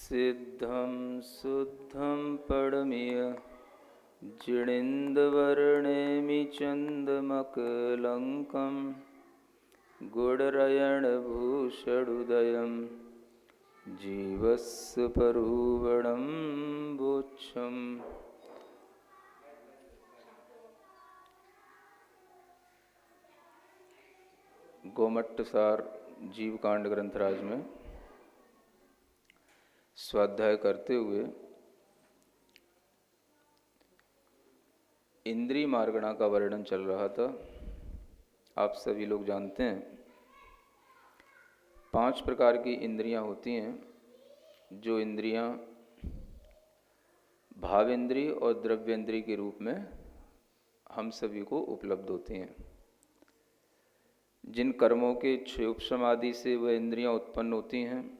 सिद्धं शुद्धं परमिय जिणेन्द्रवर्णेमि चन्दमकलङ्कं गुडरयणभूषणुदयं जीवस्य परुवणं वोच्छम्। गोमट्टसार जीवकांड ग्रंथराज में स्वाध्याय करते हुए इंद्रिय मार्गणा का वर्णन चल रहा था। आप सभी लोग जानते हैं 5 प्रकार की इंद्रियां होती हैं। जो इंद्रियां भावेंद्रिय और द्रव्येंद्रिय के रूप में हम सभी को उपलब्ध होती हैं। जिन कर्मों के क्षयोपशम आदि से वह इंद्रियां उत्पन्न होती हैं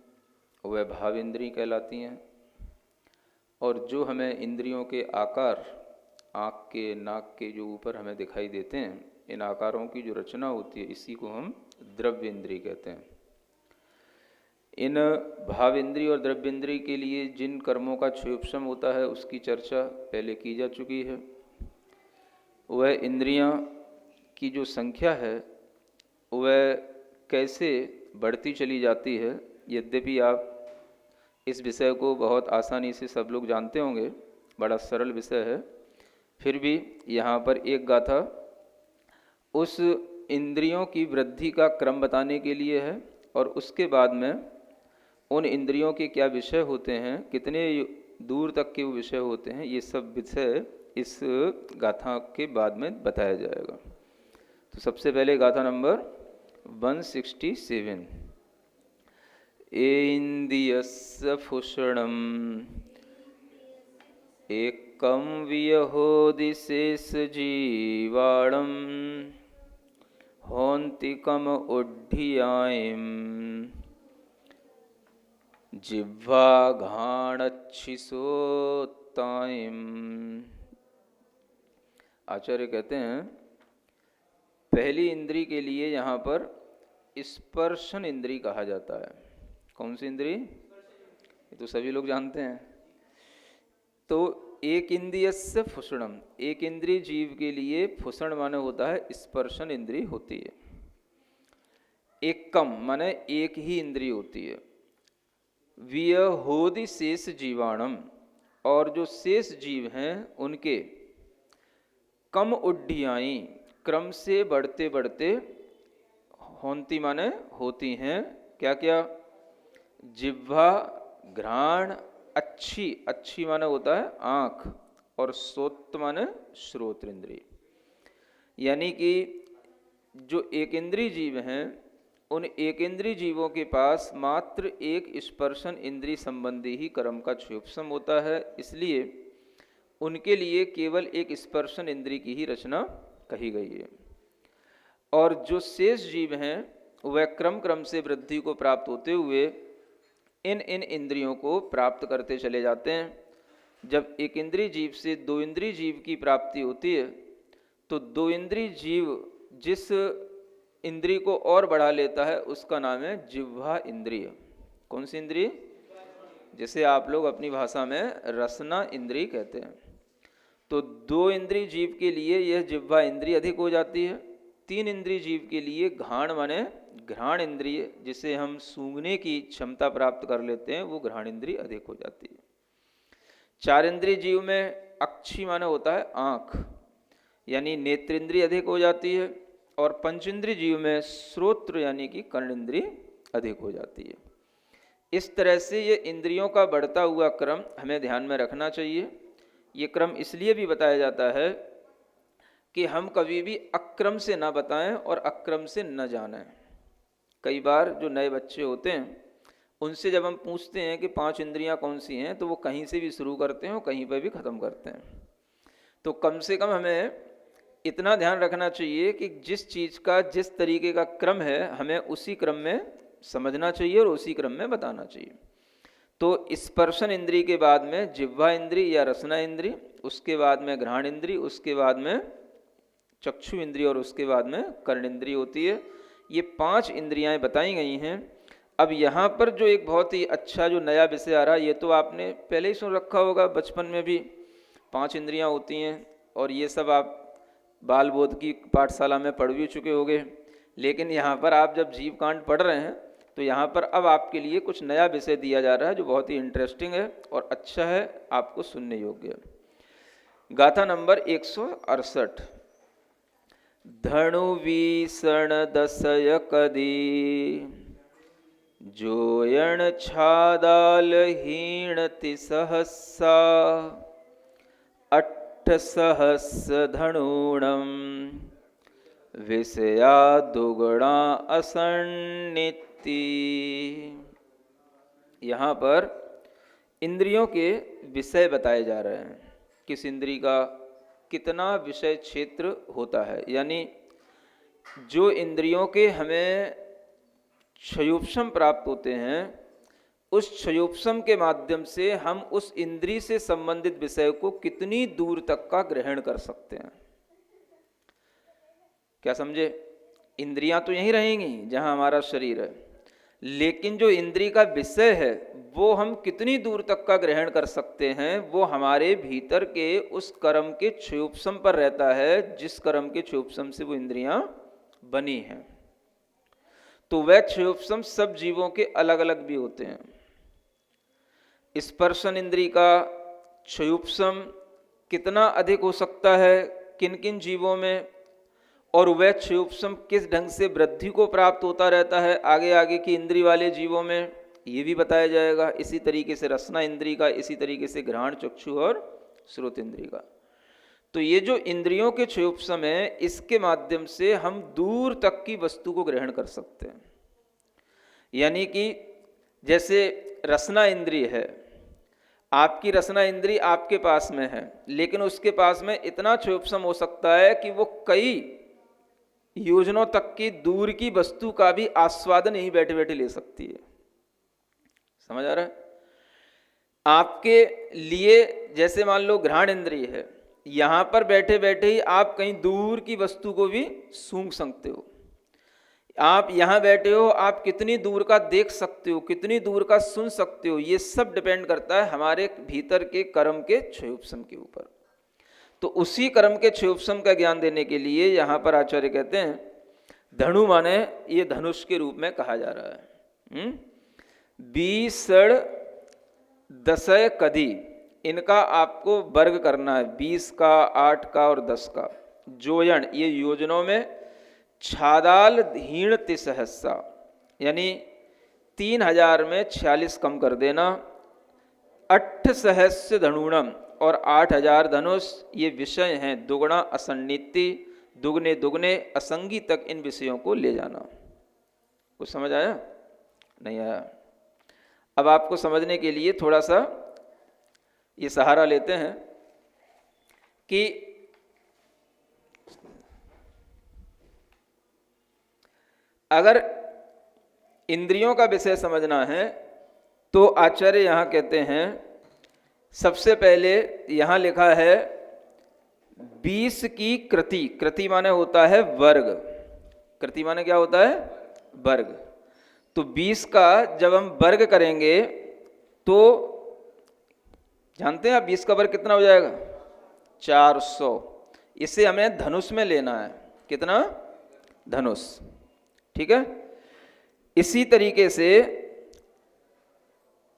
वह भावेंद्रिय कहलाती हैं। और जो हमें इंद्रियों के आकार, आँख के, नाक के जो ऊपर हमें दिखाई देते हैं, इन आकारों की जो रचना होती है इसी को हम द्रव्येंद्रिय कहते हैं। इन भावेंद्रिय और द्रव्येंद्रिय के लिए जिन कर्मों का क्षयोपशम होता है उसकी चर्चा पहले की जा चुकी है। वह इंद्रियां की जो संख्या है वह कैसे बढ़ती चली जाती है। यद्यपि आप इस विषय को बहुत आसानी से सब लोग जानते होंगे, बड़ा सरल विषय है, फिर भी यहाँ पर एक गाथा उस इंद्रियों की वृद्धि का क्रम बताने के लिए है और उसके बाद में उन इंद्रियों के क्या विषय होते हैं, कितने दूर तक के वो विषय होते हैं, ये सब विषय इस गाथा के बाद में बताया जाएगा। तो सबसे पहले गाथा नंबर 167। इंद्रियस्य फुषणम् एकं वियहोदिशेषजीवाणं हौन्तिकम् उड्ढियायम् जिह्वाघाणच्छिसोत्तायम्। आचार्य कहते हैं पहली इंद्री के लिए यहाँ पर स्पर्शन इंद्री कहा जाता है। कौन सी इंद्री? ये तो सभी लोग जानते हैं। तो एक इंद्रियस्य फुषणम, एक इंद्रिय जीव के लिए फुषण माने होता है स्पर्शन इंद्री होती है। एकम माने एक ही इंद्रिय होती है। वियहोदि शेष जीवाणम, और जो शेष जीव हैं उनके कम उड्ढियाई, क्रम से बढ़ते बढ़ते, होंती माने होती हैं क्या क्या? जिह्वा, घ्राण, अच्छी, अच्छी माने होता है आँख, और सोत माने श्रोत्र इंद्रिय। यानी कि जो एक इंद्रिय जीव हैं उन एक इंद्रिय जीवों के पास मात्र एक स्पर्शन इंद्रिय संबंधी ही कर्म का क्षयोपशम होता है। इसलिए उनके लिए केवल एक स्पर्शन इंद्रिय की ही रचना कही गई है। और जो शेष जीव हैं वह क्रम क्रम से वृद्धि को प्राप्त होते हुए इन इंद्रियों को प्राप्त करते चले जाते हैं। जब एक इंद्रिय जीव से 2 इंद्रिय जीव की प्राप्ति होती है तो 2 इंद्रिय जीव जिस इंद्रिय को और बढ़ा लेता है उसका नाम है जिह्वा इंद्रिय। कौन सी इंद्रिय? जिसे आप लोग अपनी भाषा में रसना इंद्रिय कहते हैं। तो 2 इंद्रिय जीव के लिए यह जिह्वा इंद्रिय अधिक हो जाती है। 3 इंद्रिय जीव के लिए घ्राण माने घ्राण इंद्रिय, जिसे हम सूंघने की क्षमता प्राप्त कर लेते हैं, वो घ्राण इंद्रिय अधिक हो जाती है। 4 इंद्रिय जीव में अक्षी माने होता है आँख, यानी नेत्र इंद्रिय अधिक हो जाती है। और 5 इंद्रिय जीव में श्रोत्र यानी कि कर्ण इंद्रिय अधिक हो जाती है। इस तरह से ये इंद्रियों का बढ़ता हुआ क्रम हमें ध्यान में रखना चाहिए। ये क्रम इसलिए भी बताया जाता है कि हम कभी भी अक्रम से ना बताएं और अक्रम से न जानें। कई बार जो नए बच्चे होते हैं उनसे जब हम पूछते हैं कि 5 इंद्रियां कौन सी हैं, तो वो कहीं से भी शुरू करते हैं और कहीं पर भी ख़त्म करते हैं। तो कम से कम हमें इतना ध्यान रखना चाहिए कि जिस चीज़ का जिस तरीके का क्रम है हमें उसी क्रम में समझना चाहिए और उसी क्रम में बताना चाहिए। तो स्पर्शन इंद्रिय के बाद में जिह्वा इंद्रिय या रसना इंद्रिय, उसके बाद में घ्राण इंद्रिय, उसके बाद में चक्षु इंद्रिय और उसके बाद में कर्ण इंद्रिय होती है। ये 5 इंद्रियां बताई गई हैं। अब यहाँ पर जो एक बहुत ही अच्छा जो नया विषय आ रहा है, ये तो आपने पहले ही सुन रखा होगा, बचपन में भी 5 इंद्रियाँ होती हैं और ये सब आप बाल बोध की पाठशाला में पढ़ भी चुके होंगे। लेकिन यहाँ पर आप जब जीव कांड पढ़ रहे हैं तो यहाँ पर अब आपके लिए कुछ नया विषय दिया जा रहा है जो बहुत ही इंटरेस्टिंग है और अच्छा है, आपको सुनने योग्य है। गाथा नंबर 168। धनुवीषण दशय कदी जोयण छादाल हीणति सहस्सा अट्ठ सहस्र धनुणम विषया दुगुणा असन्निति। यहाँ पर इंद्रियों के विषय बताए जा रहे हैं, किस इंद्री का कितना विषय क्षेत्र होता है, यानी जो इंद्रियों के हमें क्षयोपशम प्राप्त होते हैं, उस क्षयोपशम के माध्यम से हम उस इंद्री से संबंधित विषय को कितनी दूर तक का ग्रहण कर सकते हैं। क्या समझे? इंद्रियां तो यहीं रहेंगी जहां हमारा शरीर है, लेकिन जो इंद्री का विषय है वो हम कितनी दूर तक का ग्रहण कर सकते हैं, वो हमारे भीतर के उस कर्म के क्षयोपशम पर रहता है, जिस कर्म के क्षयोपशम से वो इंद्रियां बनी हैं। तो वह क्षयोपशम सब जीवों के अलग अलग भी होते हैं। स्पर्शन इंद्री का क्षयोपशम कितना अधिक हो सकता है किन किन जीवों में, और वह क्षयोपशम किस ढंग से वृद्धि को प्राप्त होता रहता है आगे आगे की इंद्री वाले जीवों में, ये भी बताया जाएगा। इसी तरीके से रसना इंद्री का, इसी तरीके से घ्राण चक्षु और श्रोत इंद्री का। तो ये जो इंद्रियों के क्षयोपशम है, इसके माध्यम से हम दूर तक की वस्तु को ग्रहण कर सकते हैं। यानी कि जैसे रसना इंद्रिय है, आपकी रसना इंद्री आपके पास में है, लेकिन उसके पास में इतना क्षयोपशम हो सकता है कि वो कई योजनों तक की दूर की वस्तु का भी आस्वादन यहीं बैठे बैठे ले सकती है। समझ आ रहा है? आपके लिए जैसे मान लो घ्राण इंद्रिय है, यहां पर बैठे बैठे ही आप कहीं दूर की वस्तु को भी सूंघ सकते हो। आप यहां बैठे हो, आप कितनी दूर का देख सकते हो, कितनी दूर का सुन सकते हो, ये सब डिपेंड करता है हमारे भीतर के कर्म के क्षयोपशम के ऊपर। तो उसी कर्म के क्षयोपशम का ज्ञान देने के लिए यहां पर आचार्य कहते हैं धनु माने ये धनुष के रूप में कहा जा रहा है। 20 दशय कदी, इनका आपको वर्ग करना है, 20 का, 8 का और 10 का। जोयन, ये योजनों में, छादाल हीण तिसहस्सा, यानी 3000 में 46 कम कर देना, 8 सहस्र धनुणम, और 8000 धनुष, ये विषय हैं दुगुणा असन्निति, दुगने दुगने असंगी तक इन विषयों को ले जाना। कुछ समझ आया? नहीं आया? अब आपको समझने के लिए थोड़ा सा ये सहारा लेते हैं कि अगर इंद्रियों का विषय समझना है तो आचार्य यहां कहते हैं सबसे पहले यहां लिखा है 20 की कृति। कृति माने होता है वर्ग, कृति माने क्या होता है? वर्ग। तो 20 का जब हम वर्ग करेंगे तो जानते हैं आप 20 का वर्ग कितना हो जाएगा? 400। इसे हमें धनुष में लेना है। कितना? धनुष। ठीक है। इसी तरीके से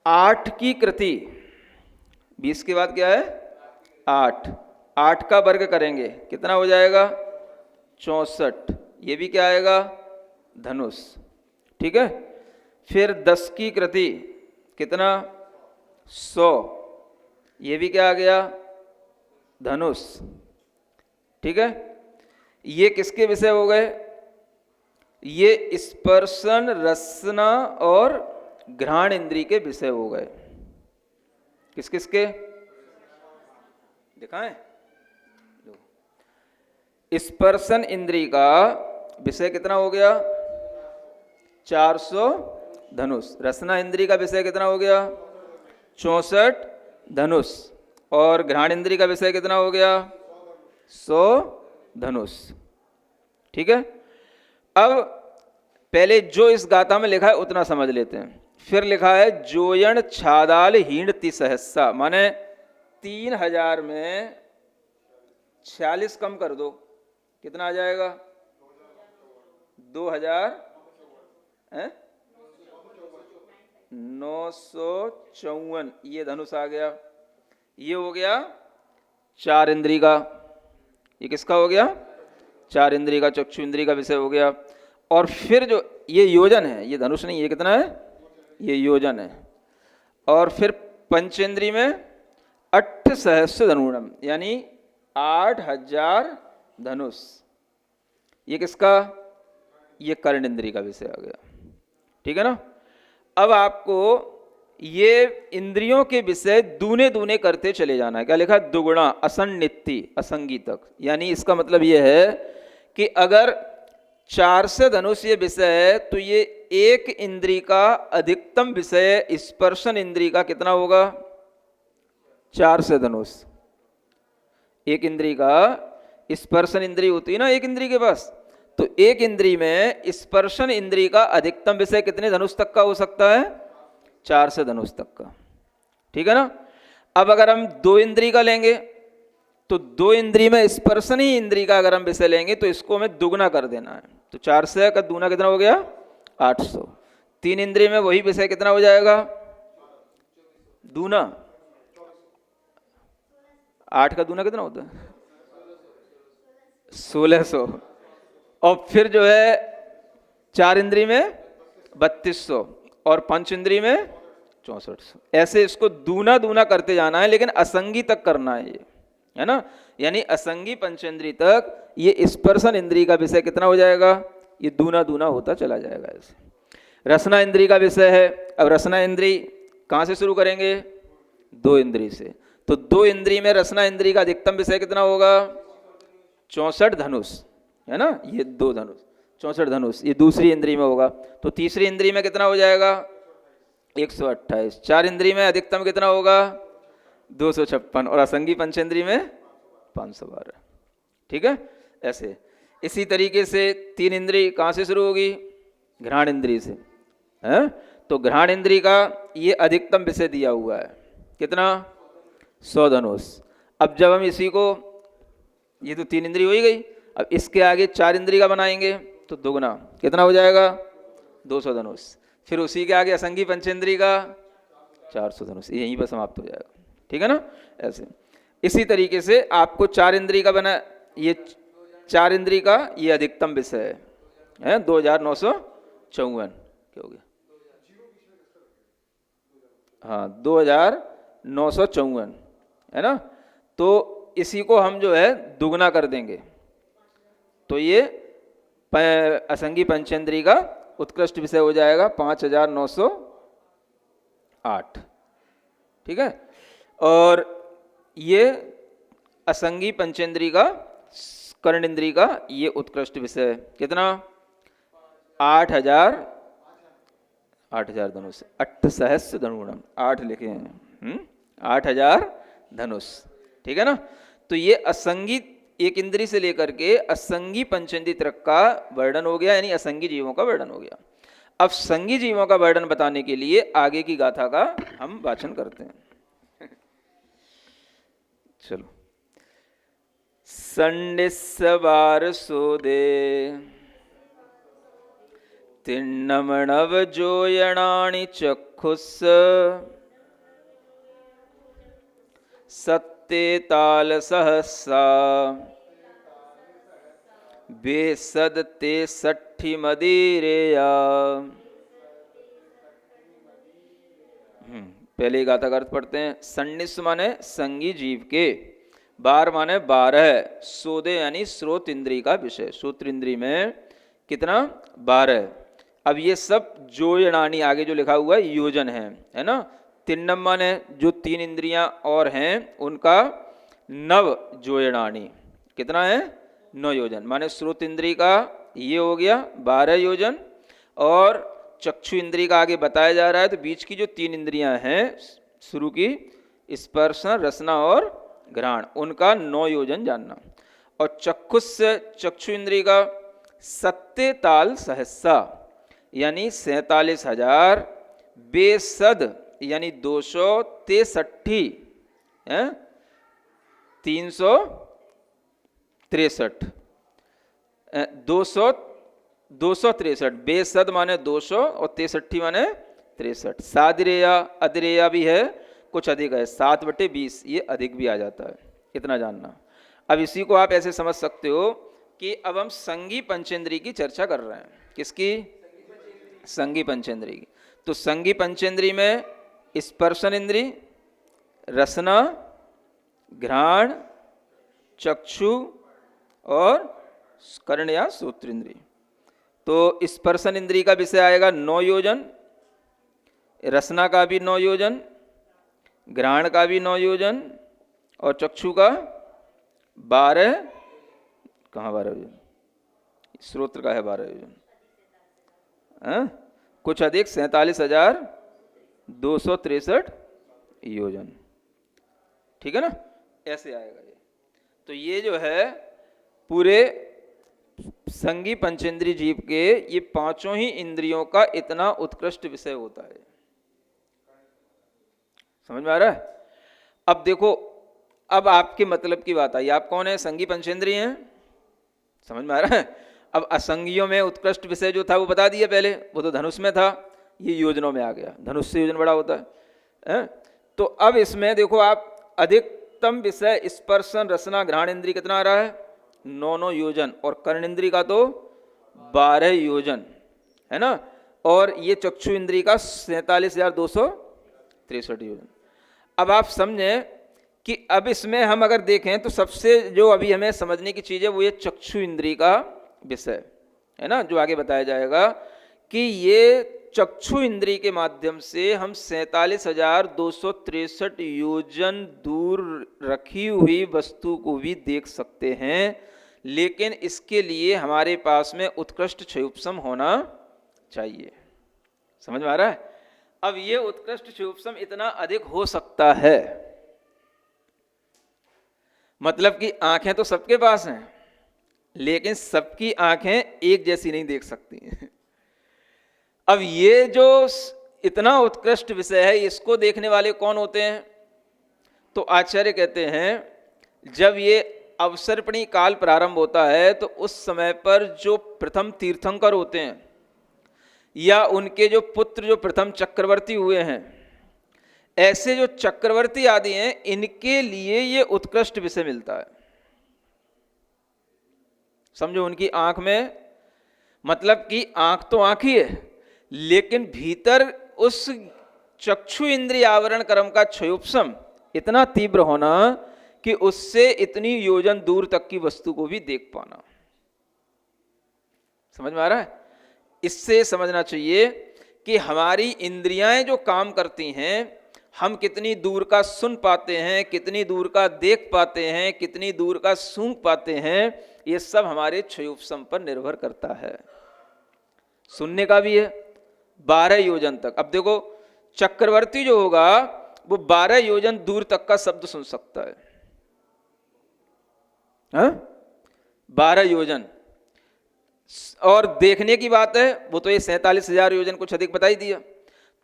8 की कृति, 20 के बाद क्या है? 8। 8 का वर्ग करेंगे कितना हो जाएगा? 64। ये भी क्या आएगा? धनुष। ठीक है। फिर 10 की कृति कितना? 100। ये भी क्या आ गया? धनुष। ठीक है। ये किसके विषय हो गए? ये स्पर्शन, रसना और घ्राण इंद्री के विषय हो गए। किस किस के? दिखाएं? स्पर्शन इंद्री का विषय कितना हो गया? 400 धनुष। रसना इंद्री का विषय कितना हो गया? 64 धनुष। और घ्राण इंद्री का विषय कितना हो गया? 100 धनुष। ठीक है। अब पहले जो इस गाथा में लिखा है उतना समझ लेते हैं। फिर लिखा है जोयण छादाल हीणति सहस्सा, माने 3000 में 46 कम कर दो, कितना आ जाएगा? 2954। ये धनुष आ गया। ये हो गया 4 इंद्री का। ये किसका हो गया? 4 इंद्री का, चक्षु इंद्री का विषय हो गया। और फिर जो ये योजन है, ये धनुष नहीं, ये कितना है? ये योजन है। और फिर पंचेंद्री में 8 सहस्र धनुणम, यानी 8000 धनुष। ये किसका? ये कर्ण इंद्री का विषय आ गया। ठीक है ना? अब आपको ये इंद्रियों के विषय दूने दूने करते चले जाना है। क्या लिखा? दुगुणा असन्निति असंगी तक। यानी इसका मतलब ये है कि अगर 4 से धनुष ये विषय है तो ये एक इंद्री का अधिकतम विषय स्पर्शन इंद्री का कितना होगा? 4 से धनुष। एक इंद्री का स्पर्शन इंद्री होती है ना एक इंद्री के पास, तो एक इंद्री में स्पर्शन इंद्री का अधिकतम विषय कितने धनुष तक का हो सकता है? 4 से धनुष तक का। ठीक है ना? अब अगर हम 2 इंद्री का लेंगे तो 2 इंद्री में स्पर्शन ही इंद्री का अगर हम विषय लेंगे तो इसको हमें दुगना कर देना है। तो 4 से का दूना कितना हो गया? 800। 3 इंद्री में वही विषय कितना हो जाएगा? दूना। 8 का दूना कितना होता है? 1600। और फिर जो है 4 इंद्री में 3200 और 5 इंद्री में 6400। ऐसे इसको दूना दूना करते जाना है, लेकिन असंगी तक करना है ये, है ना? यानी असंगी पंचेंद्री तक ये स्पर्शन इंद्री का विषय कितना हो जाएगा? ये दूना दूना होता चला जाएगा। ऐसे रसना इंद्री का विषय है। अब रसना इंद्री कहाँ से शुरू करेंगे? 2 इंद्री से। तो 2 इंद्री में रसना इंद्री का अधिकतम विषय कितना होगा? 64 धनुष, है ना? ये 2 धनुष 64 धनुष ये दूसरी इंद्री में होगा। तो तीसरी इंद्री में कितना हो जाएगा? 128। 4 इंद्री में अधिकतम कितना होगा? 256 और असंगी पंचेंद्री में 512। ठीक है? ऐसे इसी तरीके से 3 इंद्री कहाँ से शुरू होगी? घ्राण इंद्री से, है? तो घ्राण इंद्री का ये अधिकतम विषय दिया हुआ है कितना? 100 धनुष। अब जब हम इसी को, ये तो 3 इंद्री हो ही गई, अब इसके आगे 4 इंद्री का बनाएंगे तो दुगना कितना हो जाएगा? 200 धनुष। फिर उसी के आगे असंगी पंचेंद्री का 400 धनुष। यहीं पर समाप्त हो जाएगा। ठीक है ना? ऐसे इसी तरीके से आपको 4 इंद्री का बना, ये 4 इंद्री का ये अधिकतम विषय है 2954। क्या हो गया? हाँ 2954, है ना? तो इसी को हम जो है दुगना कर देंगे तो ये असंगी पंचेंद्री का उत्कृष्ट विषय हो जाएगा 5908। ठीक है? और ये असंगी पंचेंद्री का कर्ण इंद्री का ये उत्कृष्ट विषय कितना? 8000 धनुष। 8 सहस्र धनुणम, 8 लिखे हैं, 8000 धनुष। ठीक है ना? तो ये असंगी एक इंद्री से लेकर के असंगी पंचेंद्री तक का वर्णन हो गया, यानी असंगी जीवों का वर्णन हो गया। अब संगी जीवों का वर्णन बताने के लिए आगे की गाथा का हम वाचन करते हैं। चलो। संडिस्सवार सोदे तिन्नमणव जोयणानि चक्षुष सत्ते ताल सहसा बेसद ते सट्ठी मदीरेया। पहले गाथा का अर्थ पढ़ते हैं। संनिस माने संगी जीव के, बार माने 12, सोदे यानी श्रोत इंद्री का विषय, श्रोत्र इंद्री में कितना? 12। अब ये सब जोयणानी आगे जो लिखा हुआ है योजन है ना? तिन्नम माने जो 3 इंद्रियां और हैं उनका 9 जोयणानी कितना है? 9 योजन, माने श्रोत इंद्री का ये हो गया 12 योजन, और चक्षु इंद्री का आगे बताया जा रहा है। तो बीच की जो 3 इंद्रियां हैं शुरू की, स्पर्शन, रसना और घ्राण, उनका 9 योजन जानना। और चक्षुष चक्षु इंद्री का सत्ते ताल सहसा, यानी 47,000 बेसद यानी 263 है 363 263 बेसद माने 200 और 63 माने 63। सादिरेया अदिरेया भी है, कुछ अधिक है 7/20, ये अधिक भी आ जाता है, इतना जानना। अब इसी को आप ऐसे समझ सकते हो कि अब हम संगी पंचेंद्री की चर्चा कर रहे हैं। किसकी? संगी पंचेंद्री की। तो संगी पंचेंद्री में स्पर्शन इंद्री, रसना, घ्राण, चक्षु और कर्ण या सूत्र इंद्री। तो स्पर्शन इंद्री का विषय आएगा 9 योजन, रसना का भी 9 योजन, घ्राण का भी 9 योजन और चक्षु का 12, कहाँ 12 योजन, श्रोत्र का है 12 योजन, कुछ अधिक 47,263 योजन। ठीक है ना, ऐसे आएगा ये। तो ये जो है पूरे संगी पंचेंद्री जीव के ये पांचों ही इंद्रियों का इतना उत्कृष्ट विषय होता है। समझ में आ रहा है? अब देखो, अब आपके मतलब की बात आई, आप कौन है? संगी पंचेंद्री हैं। समझ में आ रहा है? अब असंगियों में उत्कृष्ट विषय जो था वो बता दिया पहले, वो तो धनुष में था, ये योजनों में आ गया। धनुष से योजन बड़ा होता है। तो अब इसमें देखो आप, अधिकतम विषय स्पर्शन रसना घ्राण इंद्री कितना आ रहा है? 9 योजन, और कर्ण इंद्री का तो 12 योजन है ना, और ये चक्षु इंद्री का 47,263 योजन। अब आप समझें कि अब इसमें हम अगर देखें तो सबसे जो अभी हमें समझने की चीज़ है वो ये चक्षु इंद्री का विषय है ना, जो आगे बताया जाएगा कि ये चक्षु इंद्री के माध्यम से हम 47,263 योजन दूर रखी हुई वस्तु को भी देख सकते हैं, लेकिन इसके लिए हमारे पास में उत्कृष्ट क्षयोपशम होना चाहिए। समझ में आ रहा है? अब ये उत्कृष्ट क्षयोपशम इतना अधिक हो सकता है, मतलब कि आंखें तो सबके पास हैं, लेकिन सबकी आंखें एक जैसी नहीं देख सकती हैं। अब ये जो इतना उत्कृष्ट विषय है, इसको देखने वाले कौन होते हैं? तो आचार्य कहते हैं जब ये अवसर्पणी काल प्रारंभ होता है तो उस समय पर जो प्रथम तीर्थंकर होते हैं या उनके जो पुत्र जो प्रथम चक्रवर्ती हुए हैं, ऐसे जो चक्रवर्ती आदि हैं, इनके लिए ये उत्कृष्ट विषय मिलता है। समझो, उनकी आंख में, मतलब कि आंख तो आंख ही है, लेकिन भीतर उस चक्षु इंद्रिय आवरण कर्म का क्षयोपशम इतना तीव्र होना कि उससे इतनी योजन दूर तक की वस्तु को भी देख पाना। समझ में आ रहा है? इससे समझना चाहिए कि हमारी इंद्रियां जो काम करती हैं, हम कितनी दूर का सुन पाते हैं, कितनी दूर का देख पाते हैं, कितनी दूर का सूंघ पाते हैं, ये सब हमारे क्षयोपशम पर निर्भर करता है। सुनने का भी है 12 योजन तक। अब देखो, चक्रवर्ती जो होगा वो 12 योजन दूर तक का शब्द सुन सकता है, 12 योजन। और देखने की बात है, वो तो ये 47,000 योजन कुछ अधिक बता ही दिया।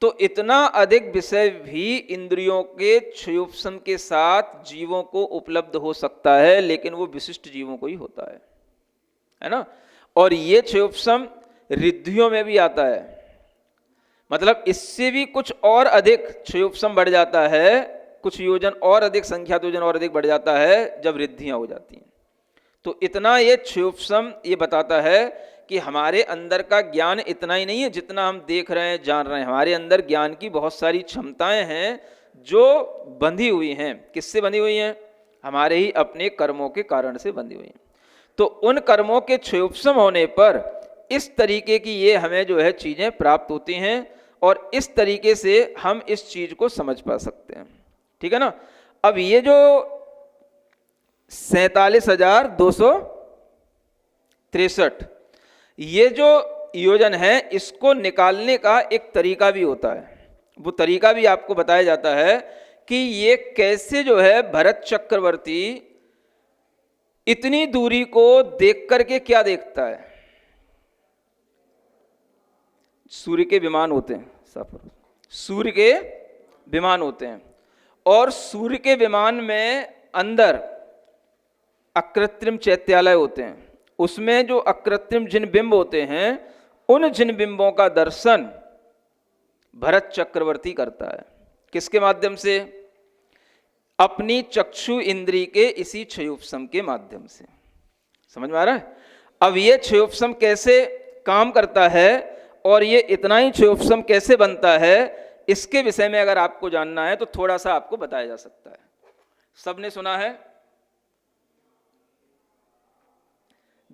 तो इतना अधिक विषय भी इंद्रियों के क्षयोपशम के साथ जीवों को उपलब्ध हो सकता है, लेकिन वो विशिष्ट जीवों को ही होता है ना। और ये क्षयोपशम रिद्धियों में भी आता है, मतलब इससे भी कुछ और अधिक क्षयोपशम बढ़ जाता है, कुछ योजन और अधिक, संख्यात योजन और अधिक बढ़ जाता है जब रिद्धियां हो जाती हैं। तो इतना ये क्षयोपशम ये बताता है कि हमारे अंदर का ज्ञान इतना ही नहीं है जितना हम देख रहे हैं, जान रहे हैं। हमारे अंदर ज्ञान की बहुत सारी क्षमताएं हैं जो बंधी हुई हैं। किससे बंधी हुई हैं? हमारे ही अपने कर्मों के कारण से बंधी हुई हैं। तो उन कर्मों के क्षयोपशम होने पर इस तरीके की ये हमें जो है चीज़ें प्राप्त होती हैं, और इस तरीके से हम इस चीज़ को समझ पा सकते हैं। ठीक है ना। अब ये जो 47,263 ये जो योजन है, इसको निकालने का एक तरीका भी होता है। वो तरीका भी आपको बताया जाता है कि ये कैसे जो है भरत चक्रवर्ती इतनी दूरी को देख करके क्या देखता है। सूर्य के विमान होते हैं, सूर्य के विमान होते हैं, और सूर्य के विमान में अंदर अकृत्रिम चैत्यालय होते हैं। उसमें जो अकृत्रिम जिन बिंब होते हैं, उन जिन बिंबों का दर्शन भरत चक्रवर्ती करता है। किसके माध्यम से? अपनी चक्षु इंद्री के इसी क्षयोपशम के माध्यम से। समझ में आ रहा है? अब ये क्षयोपशम कैसे काम करता है और ये इतना ही क्षयोपशम कैसे बनता है, इसके विषय में अगर आपको जानना है तो थोड़ा सा आपको बताया जा सकता है। सबने सुना है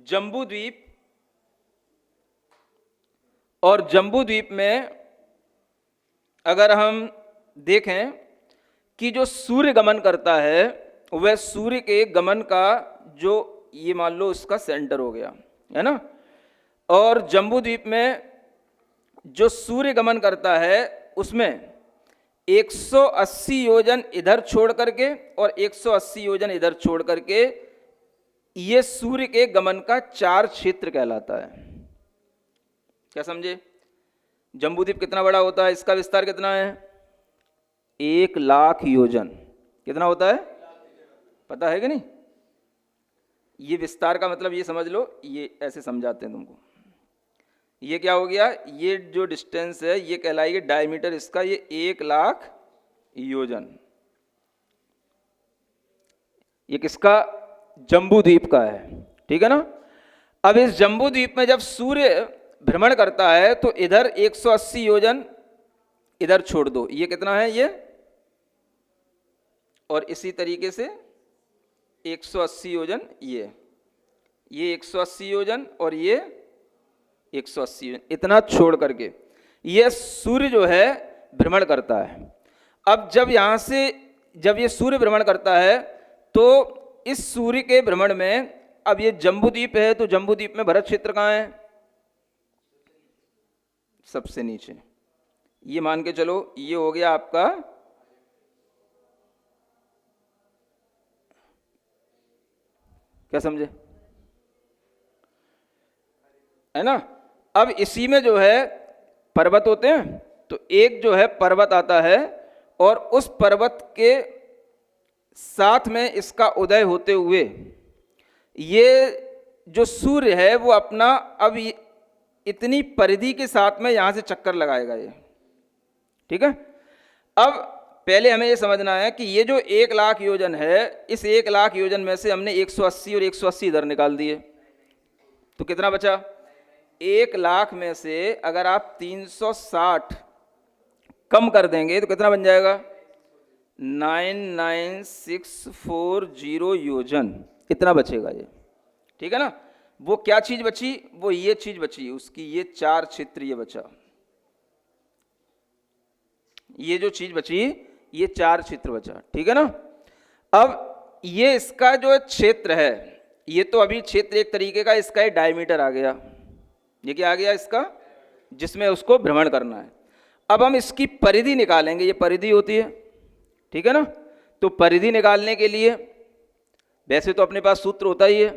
जम्बू द्वीप, और जम्बू द्वीप में अगर हम देखें कि जो सूर्य गमन करता है, वह सूर्य के गमन का जो, ये मान लो इसका सेंटर हो गया, है ना, और जम्बू द्वीप में जो सूर्य गमन करता है उसमें 180 योजन इधर छोड़ करके और 180 योजन इधर छोड़ करके ये सूर्य के गमन का 4 क्षेत्र कहलाता है। क्या समझे? जम्बूद्वीप कितना बड़ा होता है? इसका विस्तार कितना है? 1,00,000 योजन। कितना होता है? पता है कि नहीं? ये विस्तार का मतलब ये समझ लो, ये ऐसे समझाते हैं तुमको। ये क्या हो गया? ये जो डिस्टेंस है ये कहलाएगी डायमीटर इसका, ये 1,00,000 योजन। ये किसका? जम्बूद्वीप का है, ठीक है ना। अब इस जम्बूद्वीप में जब सूर्य भ्रमण करता है तो इधर 180 योजन इधर छोड़ दो, ये कितना है ये, और इसी तरीके से 180 योजन ये 180 योजन और ये 180 योजन, इतना छोड़ करके ये सूर्य जो है भ्रमण करता है। अब जब यहां से जब ये सूर्य भ्रमण करता है तो इस सूर्य के भ्रमण में, अब ये जम्बूद्वीप है तो जम्बूद्वीप में भरत क्षेत्र कहां है? सबसे नीचे। ये मान के चलो ये हो गया आपका क्या समझे, है ना। अब इसी में जो है पर्वत होते हैं, तो एक जो है पर्वत आता है और उस पर्वत के साथ में इसका उदय होते हुए ये जो सूर्य है वो अपना अब इतनी परिधि के साथ में यहां से चक्कर लगाएगा ये, ठीक है। अब पहले हमें ये समझना है कि ये जो 1,00,000 योजन है, इस 1,00,000 योजन में से हमने 180 और 180 इधर निकाल दिए, तो कितना बचा? 1,00,000 में से अगर आप 360 कम कर देंगे तो कितना बन जाएगा? 99640 योजन, इतना बचेगा ये, ठीक है ना। वो क्या चीज बची? वो ये चीज बची, उसकी ये 4 क्षेत्र ये बचा, ये जो चीज बची ये 4 क्षेत्र बचा, ठीक है ना। अब ये इसका जो क्षेत्र है, ये तो अभी क्षेत्र एक तरीके का, इसका एक डायमीटर आ गया, ये क्या आ गया इसका, जिसमें उसको भ्रमण करना है। अब हम इसकी परिधि निकालेंगे, ये परिधि होती है, ठीक है ना। तो परिधि निकालने के लिए वैसे तो अपने पास सूत्र होता ही है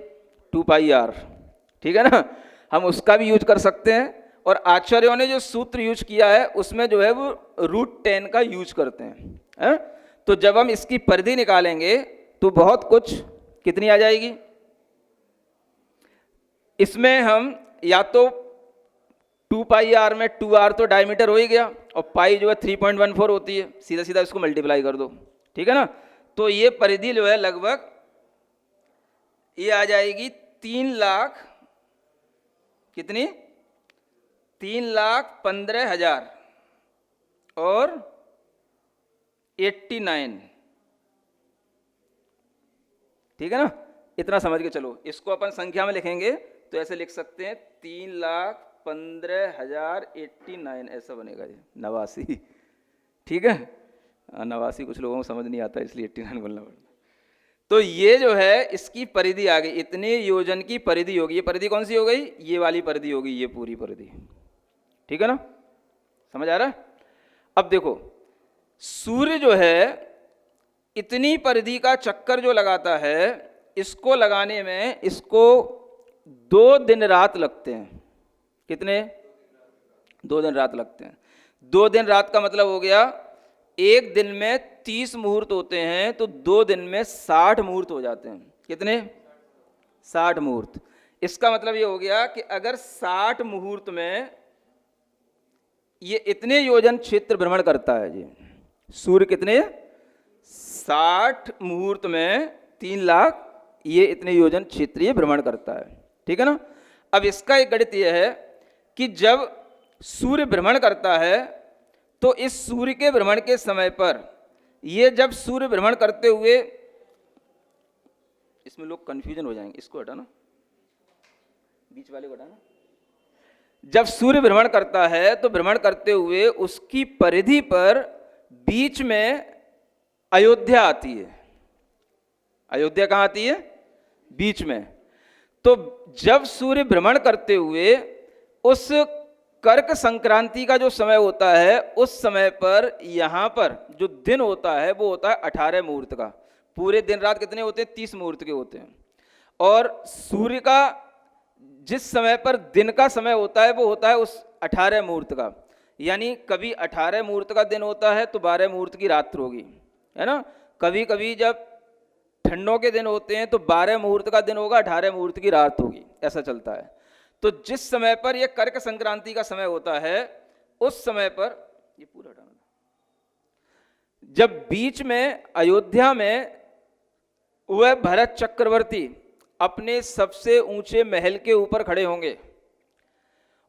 2πr, ठीक है ना, हम उसका भी यूज कर सकते हैं। और आचार्यों ने जो सूत्र यूज किया है उसमें जो है वो √10 का यूज करते हैं। तो जब हम इसकी परिधि निकालेंगे तो बहुत कुछ, कितनी आ जाएगी इसमें, हम या तो 2πr में 2r तो डायमीटर हो ही गया, और पाई जो है 3.14 होती है, सीधा सीधा इसको मल्टीप्लाई कर दो, ठीक है ना। तो ये परिधि जो है लगभग ये आ जाएगी 3,00,000, कितनी? 3,15,000 और 89, ठीक है ना। इतना समझ के चलो, इसको अपन संख्या में लिखेंगे तो ऐसे लिख सकते हैं 3,15,089, ऐसा बनेगा ये 89, ठीक है। 89 कुछ लोगों को समझ नहीं आता इसलिए 89 बोलना पड़ता। तो ये जो है इसकी परिधि आ गई, इतने योजन की परिधि होगी। ये परिधि कौन सी हो गई? ये वाली परिधि होगी, ये पूरी परिधि, ठीक है ना। समझ आ रहा है? अब देखो सूर्य जो है इतनी परिधि का चक्कर जो लगाता है, इसको लगाने में इसको 2 दिन रात लगते हैं। कितने? 2 दिन रात लगते हैं। 2 दिन रात का मतलब हो गया, एक दिन में 30 मुहूर्त होते हैं तो 2 दिन में 60 मुहूर्त हो जाते हैं। कितने? 60 मुहूर्त। इसका मतलब ये हो गया कि अगर 60 मुहूर्त में ये इतने योजन क्षेत्र भ्रमण करता है जी, सूर्य कितने? 60 मुहूर्त में 3 लाख, ये इतने योजन क्षेत्रीय भ्रमण करता है। ठीक है ना। अब इसका एक गणित यह है कि जब सूर्य भ्रमण करता है तो इस सूर्य के भ्रमण के समय पर, ये जब सूर्य भ्रमण करते हुए, इसमें लोग कंफ्यूजन हो जाएंगे, इसको हटाना, बीच वाले को हटाना। जब सूर्य भ्रमण करता है तो भ्रमण करते हुए उसकी परिधि पर बीच में अयोध्या आती है। अयोध्या कहाँ आती है? बीच में। तो जब सूर्य भ्रमण करते हुए उस कर्क संक्रांति का जो समय होता है, उस समय पर यहाँ पर जो दिन होता है वो होता है 18 मुहूर्त का। पूरे दिन रात कितने होते हैं? 30 मुहूर्त के होते हैं। और सूर्य का जिस समय पर दिन का समय होता है वो होता है उस 18 मुहूर्त का। यानी कभी 18 मुहूर्त का दिन होता है तो 12 मुहूर्त की रात्र होगी, है ना। कभी कभी जब ठंडों के दिन होते हैं तो 12 मुहूर्त का दिन होगा, 18 मुहूर्त की रात होगी, ऐसा चलता है। तो जिस समय पर यह कर्क संक्रांति का समय होता है उस समय पर, ये पूरा हटाना, जब बीच में अयोध्या में वह भरत चक्रवर्ती अपने सबसे ऊंचे महल के ऊपर खड़े होंगे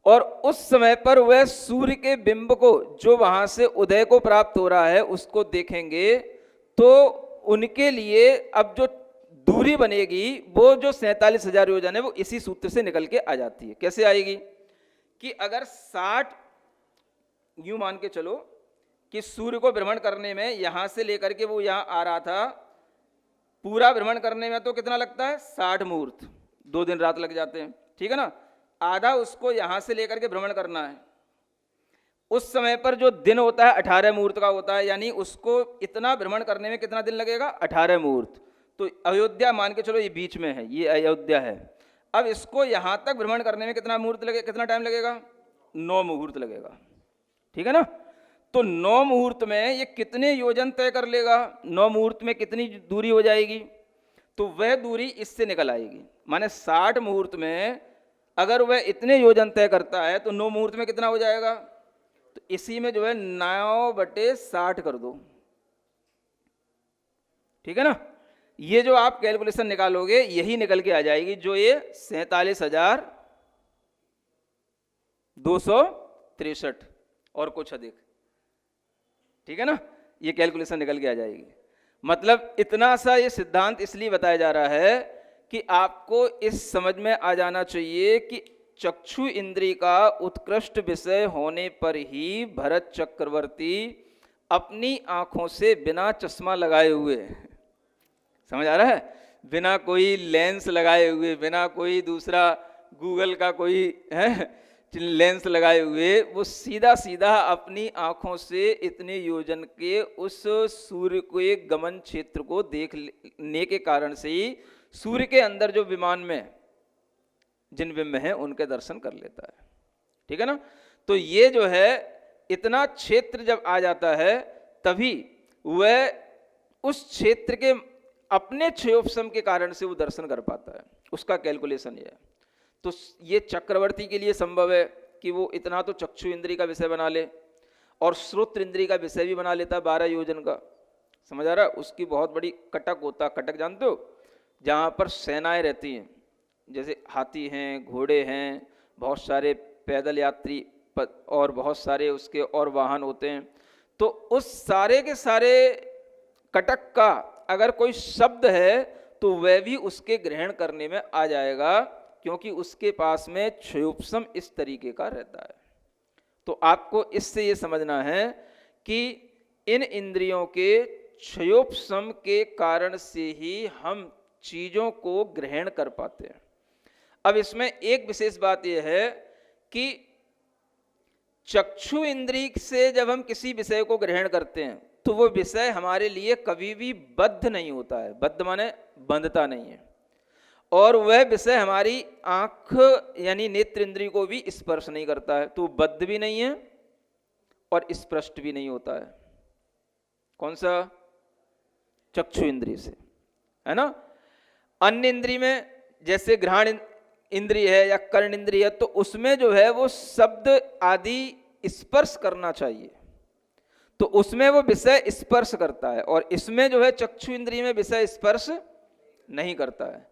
और उस समय पर वह सूर्य के बिंब को जो वहां से उदय को प्राप्त हो रहा है उसको देखेंगे, तो उनके लिए अब जो दूरी बनेगी वो जो 47,000 योजन है वो इसी सूत्र से निकल के आ जाती है। कैसे आएगी? कि अगर 60, यूं मान के चलो कि सूर्य को भ्रमण करने में यहां से लेकर के वो यहां आ रहा था, पूरा भ्रमण करने में तो कितना लगता है? 60 मुहूर्त, 2 दिन रात लग जाते हैं। ठीक है ना। आधा उसको यहां से लेकर के भ्रमण करना है। उस समय पर जो दिन होता है 18 मुहूर्त का होता है, यानी उसको इतना भ्रमण करने में कितना दिन लगेगा? 18 मुहूर्त। तो अयोध्या मान के चलो ये बीच में है, ये अयोध्या है। अब इसको यहां तक भ्रमण करने में कितना मुहूर्त लगेगा? कितना टाइम लगेगा? 9 मुहूर्त लगेगा। ठीक है ना। तो 9 मुहूर्त में ये कितने योजन तय कर लेगा? 9 मुहूर्त में कितनी दूरी हो जाएगी? तो वह दूरी इससे निकल आएगी। माने 60 मुहूर्त में अगर वह इतने योजन तय करता है तो 9 मुहूर्त में कितना हो जाएगा? तो इसी में जो है 9/60 कर दो। ठीक है ना। ये जो आप कैलकुलेशन निकालोगे यही निकल के आ जाएगी, जो ये 47,263 और कुछ अधिक। ठीक है ना। ये कैलकुलेशन निकल के आ जाएगी। मतलब इतना सा ये सिद्धांत इसलिए बताया जा रहा है कि आपको इस समझ में आ जाना चाहिए कि चक्षु इंद्रिय का उत्कृष्ट विषय होने पर ही भरत चक्रवर्ती अपनी आंखों से बिना चश्मा लगाए हुए, समझ आ रहा है, बिना कोई लेंस लगाए हुए, बिना कोई दूसरा गूगल का कोई लेंस लगाए हुए, वो सीधा सीधा अपनी आंखों से इतने योजन के उस सूर्य के गमन क्षेत्र को देखने के कारण से ही सूर्य के अंदर जो विमान में जिन बिंब हैं उनके दर्शन कर लेता है। ठीक है ना। तो ये जो है इतना क्षेत्र जब आ जाता है तभी वह उस क्षेत्र के अपने क्षयोपशम के कारण से वो दर्शन कर पाता है। उसका कैलकुलेशन ये है। तो ये चक्रवर्ती के लिए संभव है कि वो इतना तो चक्षु इंद्रिय का विषय बना ले और श्रोत्र इंद्रिय का विषय भी बना लेता 12 योजन का। समझ आ रहा है। उसकी बहुत बड़ी कटक होता, कटक जानते हो, जहाँ पर सेनाएं रहती हैं, जैसे हाथी हैं, घोड़े हैं, बहुत सारे पैदल यात्री और बहुत सारे उसके और वाहन होते हैं। तो उस सारे के सारे कटक का अगर कोई शब्द है तो वह भी उसके ग्रहण करने में आ जाएगा, क्योंकि उसके पास में क्षयोपशम इस तरीके का रहता है। तो आपको इससे ये समझना है कि इन इंद्रियों के क्षयोपशम के कारण से ही हम चीजों को ग्रहण कर पाते हैं। अब इसमें एक विशेष बात यह है कि चक्षु इंद्रिय से जब हम किसी विषय को ग्रहण करते हैं तो वो विषय हमारे लिए कभी भी बद्ध नहीं होता है। बद्ध माने बंधता नहीं है। और वह विषय हमारी आंख यानी नेत्र इंद्रिय को भी स्पर्श नहीं करता है, तो बद्ध भी नहीं है और स्पष्ट भी नहीं होता है। कौन सा? चक्षु इंद्रिय से, है ना। अन्य इंद्रिय में जैसे घ्राण इंद्रिय है या कर्ण इंद्रिय है, तो उसमें जो है वो शब्द आदि स्पर्श करना चाहिए, तो उसमें वो विषय स्पर्श करता है, और इसमें जो है चक्षु इंद्रिय में विषय स्पर्श नहीं करता है।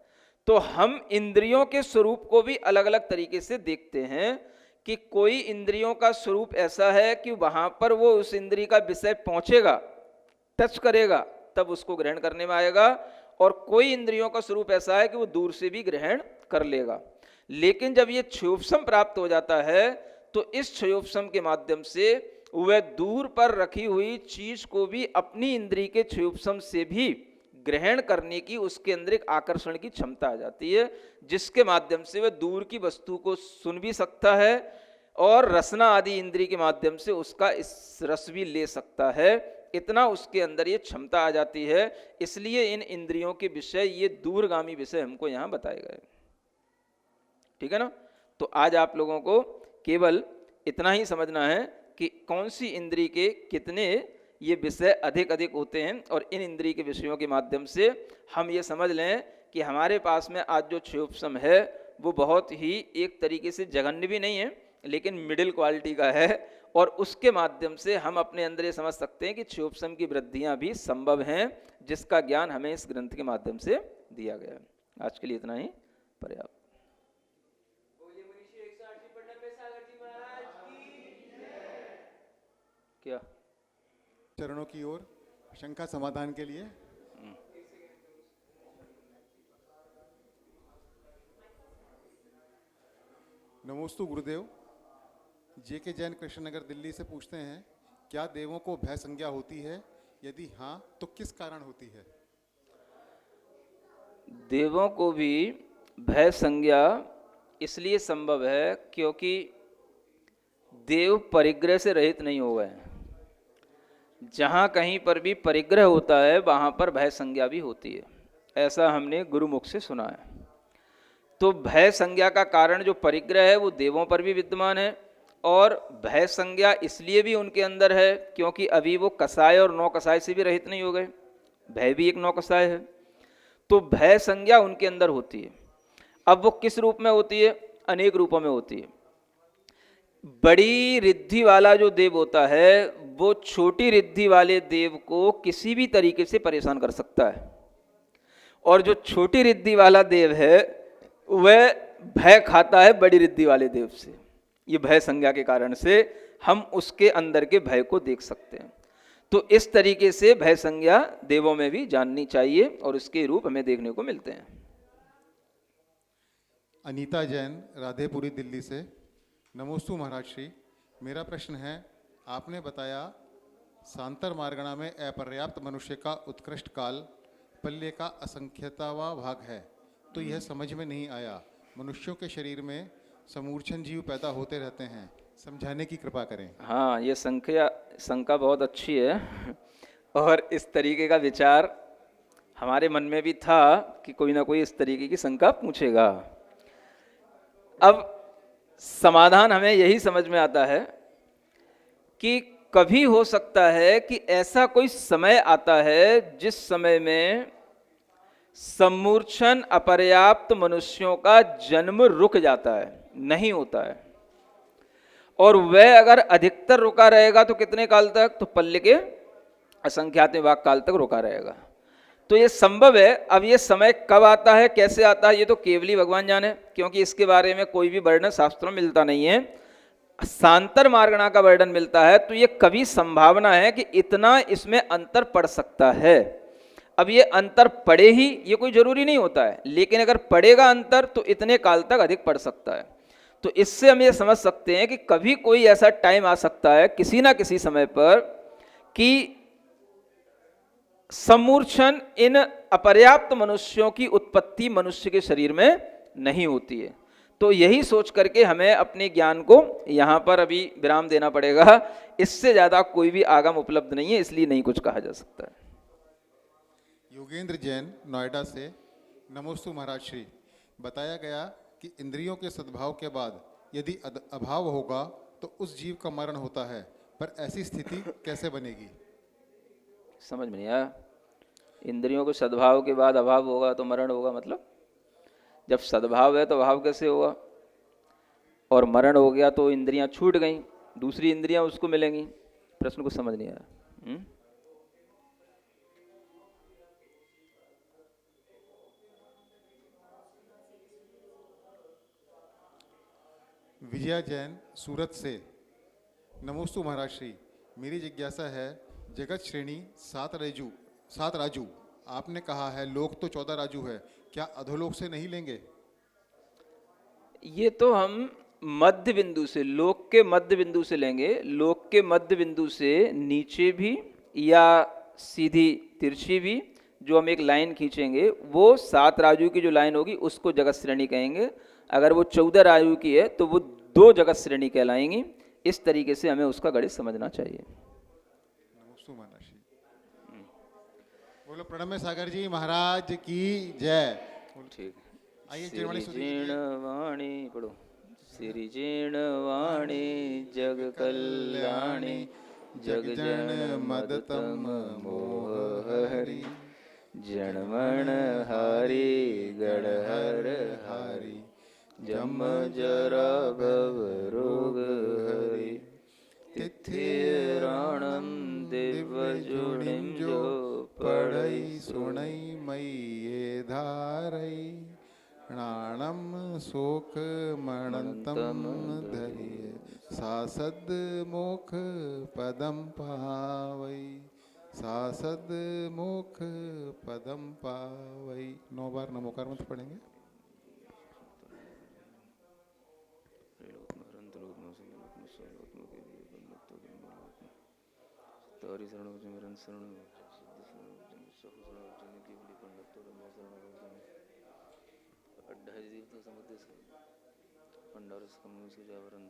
तो हम इंद्रियों के स्वरूप को भी अलग अलग तरीके से देखते हैं कि कोई इंद्रियों का स्वरूप ऐसा है कि वहां पर वो उस इंद्रिय का विषय पहुंचेगा, टच करेगा, तब उसको ग्रहण करने में आएगा, और कोई इंद्रियों का स्वरूप ऐसा है कि वो दूर से भी ग्रहण कर लेगा। लेकिन जब ये क्षयोपशम प्राप्त हो जाता है तो इस क्षयोपशम के माध्यम से वह दूर पर रखी हुई चीज को भी अपनी इंद्रिय के क्षयोपशम से भी ग्रहण करने की उसके अंदर एक आकर्षण की क्षमता आ जाती है, जिसके माध्यम से वह दूर की वस्तु को सुन भी सकता है और रसना आदि इंद्रिय के माध्यम से उसका इस रस भी ले सकता है। इतना उसके अंदर ये क्षमता आ जाती है। इसलिए इन इंद्रियों के विषय, ये दूरगामी विषय हमको यहाँ बताए गए। ठीक है ना। तो आज आप लोगों को केवल इतना ही समझना है कि कौन सी इंद्रिय के कितने ये विषय अधिक अधिक होते हैं, और इन इंद्रिय के विषयों के माध्यम से हम ये समझ लें कि हमारे पास में आज जो क्षयोपशम है वो बहुत ही एक तरीके से जघन्य भी नहीं है, लेकिन मिडिल क्वालिटी का है, और उसके माध्यम से हम अपने अंदर ये समझ सकते हैं कि क्षयोपशम की वृद्धियां भी संभव हैं, जिसका ज्ञान हमें इस ग्रंथ के माध्यम से दिया गया है। आज के लिए इतना ही पर्याप्त। क्या चरणों की ओर शंका समाधान के लिए नमोस्तु गुरुदेव। जेके जैन कृष्णनगर दिल्ली से पूछते हैं, क्या देवों को भय संज्ञा होती है? यदि हाँ तो किस कारण होती है? देवों को भी भय संज्ञा इसलिए संभव है क्योंकि देव परिग्रह से रहित नहीं हो गए। जहाँ कहीं पर भी परिग्रह होता है वहाँ पर भय संज्ञा भी होती है, ऐसा हमने गुरुमुख से सुना है। तो भय संज्ञा का कारण जो परिग्रह है वो देवों पर भी विद्यमान है, और भय संज्ञा इसलिए भी उनके अंदर है क्योंकि अभी वो कसाय और नौ कसाय से भी रहित नहीं हो गए। भय भी एक नौ कसाय है, तो भय संज्ञा उनके अंदर होती है। अब वो किस रूप में होती है? अनेक रूपों में होती है। बड़ी रिद्धि वाला जो देव होता है वो छोटी रिद्धि वाले देव को किसी भी तरीके से परेशान कर सकता है, और जो छोटी रिद्धि वाला देव है वह भय खाता है बड़ी रिद्धि वाले देव से। ये भय संज्ञा के कारण से हम उसके अंदर के भय को देख सकते हैं। तो इस तरीके से भय संज्ञा देवों में भी जाननी चाहिए, और इसके रूप हमें देखने को मिलते हैं। अनीता जैन राधेपुरी दिल्ली से, नमोस्तु महाराज श्री। मेरा प्रश्न है, आपने बताया सांतर मार्गणा में अपर्याप्त मनुष्य का उत्कृष्ट काल पल्य का असंख्यतावा भाग है, तो यह समझ में नहीं आया। मनुष्यों के शरीर में समूर्छन जीव पैदा होते रहते हैं, समझाने की कृपा करें। हाँ, ये शंका बहुत अच्छी है, और इस तरीके का विचार हमारे मन में भी था कि कोई ना कोई इस तरीके की शंका पूछेगा। अब समाधान हमें यही समझ में आता है कि कभी हो सकता है कि ऐसा कोई समय आता है जिस समय में सम्मूर्छन अपर्याप्त मनुष्यों का जन्म रुक जाता है, नहीं होता है, और वह अगर अधिकतर रुका रहेगा तो कितने काल तक? तो पल्य के असंख्यात भाग काल तक रुका रहेगा। तो ये संभव है। अब ये समय कब आता है, कैसे आता है, ये तो केवल ही भगवान जाने, क्योंकि इसके बारे में कोई भी वर्णन शास्त्रों में मिलता नहीं है। सांतर मार्गणा का वर्णन मिलता है, तो ये कभी संभावना है कि इतना इसमें अंतर पड़ सकता है। अब ये अंतर पड़े ही, ये कोई जरूरी नहीं होता है, लेकिन अगर पड़ेगा अंतर तो इतने काल तक अधिक पड़ सकता है। तो इससे हम ये समझ सकते हैं कि कभी कोई ऐसा टाइम आ सकता है किसी ना किसी समय पर कि सम्मूर्छन इन अपर्याप्त मनुष्यों की उत्पत्ति मनुष्य के शरीर में नहीं होती है। तो यही सोच करके हमें अपने ज्ञान को यहाँ पर अभी विराम देना पड़ेगा। इससे ज़्यादा कोई भी आगम उपलब्ध नहीं है, इसलिए नहीं कुछ कहा जा सकता है। योगेंद्र जैन नोएडा से, नमोस्तु महाराज श्री। बताया गया कि इंद्रियों के सद्भाव के बाद यदि अभाव होगा तो उस जीव का मरण होता है, पर ऐसी स्थिति कैसे बनेगी? समझ में नहीं आया। इंद्रियों के सद्भाव के बाद अभाव होगा तो मरण होगा, मतलब जब सद्भाव है तो अभाव कैसे होगा? और मरण हो गया तो इंद्रियां छूट गई, दूसरी इंद्रियां उसको मिलेंगी। प्रश्न को समझ नहीं आया। विजया जैन सूरत से। नमोस्तु महाराज श्री, मेरी जिज्ञासा है, जगत श्रेणी सात राजू आपने कहा है, लोक तो 14 राजू है, क्या अधोलोक से नहीं लेंगे? ये तो हम मध्य बिंदु से, लोक के मध्य बिंदु से लेंगे। लोक के मध्य बिंदु से नीचे भी या सीधी तिरछी भी जो हम एक लाइन खींचेंगे, वो 7 राजू की जो लाइन होगी उसको जगत श्रेणी कहेंगे। अगर वो 14 राजू की है तो वो 2 जगत श्रेणी कहलाएंगी। इस तरीके से हमें उसका गणित समझना चाहिए। नमोस्तु महाराज श्री। बोलो प्रणम्य सागर जी महाराज की जय। ठीक। आइए जीण वाणी पढ़ो। श्री जीण वाणी जग कल्याणी, जग जन मदतम मोह हरि, जनमण हारी गणहर हारी, जम जरा भव रोग हरि, तिथिराणम दिव्य जोड़िम जो पढ़ई सुणई मई ये धारई, नाणम शोक मणंतम धरिय, सासद मोख पदम पावई, सासद मोख पदम पावई। 9 बार नमोकार मंत्र पढ़ेंगे। तारी शरण सिमरन शरण अड्ढा जीव तो समुद्र से पंडारस कमु से जावरन